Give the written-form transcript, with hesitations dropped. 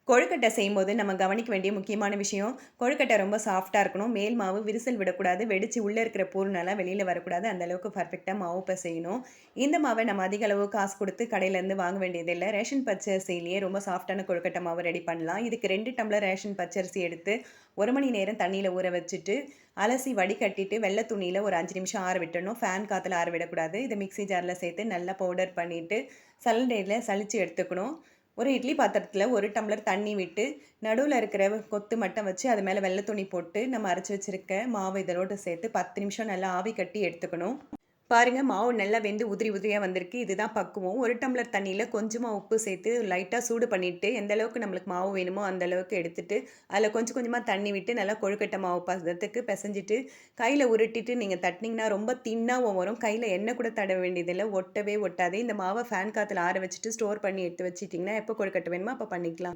கொழுக்கட்டை செய்யும்போது நம்ம கவனிக்க வேண்டிய முக்கியமான விஷயம், கொழுக்கட்டை ரொம்ப சாஃப்ட்டா இருக்கணும். மேல் மாவு விரிசல் விடக்கூடாது. வெடிச்சு உள்ள இருக்கிற பூரணெல்லாம் வெளியில வரக்கூடாது. அந்த அளவுக்கு பெர்ஃபெக்ட்டா மாவு பெசையணும். இந்த மாவ நம்ம அதிக அளவு காசு குடுத்து கடையிலேருந்து வாங்க வேண்டியதில்ல. ரேஷன் பச்சரிசியிலேயே ரொம்ப சாஃப்ட்டான கொழுக்கட்டை மாவு ரெடி பண்ணலாம். இதுக்கு 2 டம்ளர் ரேஷன் பச்சரிசி எடுத்து 1 மணி நேரம் தண்ணீல ஊற வச்சுட்டு, அலசி வடிகட்டிட்டு வெள்ள துணியில ஒரு 5 நிமிஷம் ஆற விட்டுறணும். ஃபேன் காத்துல ஆற விடக்கூடாது. இத மிக்ஸி ஜார்ல சேர்த்து நல்லா பவுடர் பண்ணிட்டு, சல்லடையில சலிச்சு எடுத்துக்கணும். ஒரு இட்லி பாத்திரத்துல 1 டம்ளர் தண்ணி விட்டு, நடுவுல இருக்கிற கொத்து மட்டும் வச்சு, அது மேல வெள்ள துணி போட்டு, நம்ம அரைச்சு வச்சிருக்க மாவு இதனோட சேர்த்து 10 நிமிஷம் நல்லா ஆவி கட்டி எடுத்துக்கணும். பாருங்க மாவு நல்லா வெந்து உதிரி உதிரியா வந்திருக்கு. இதுதான் பக்குவம். 1 டம்ளர் தண்ணீல கொஞ்சமா உப்பு சேர்த்து லைட்டா சூடு பண்ணிட்டு, எந்த அளவுக்கு நம்மளுக்கு மாவு வேணுமோ அந்த அளவுக்கு எடுத்துட்டு, அதில கொஞ்சம் கொஞ்சமா தண்ணி விட்டு நல்லா கொழுக்கட்டை மாவு பதத்துக்கு பெசஞ்சிட்டு, கையில உருட்டிட்டு நீங்க தட்டினீங்கன்னா ரொம்ப தின்னாவும் வரும். கையில எண்ணெய் கூட தடவ வேண்டியதில்ல. ஒட்டவே ஒட்டாது. இந்த மாவ ஃபேன் காத்துல ஆற வச்சுட்டு ஸ்டோர் பண்ணி எடுத்து வச்சுட்டீங்கன்னா, எப்போ கொழுக்கட்டை வேணுமோ அப்ப பண்ணிக்கலாம்.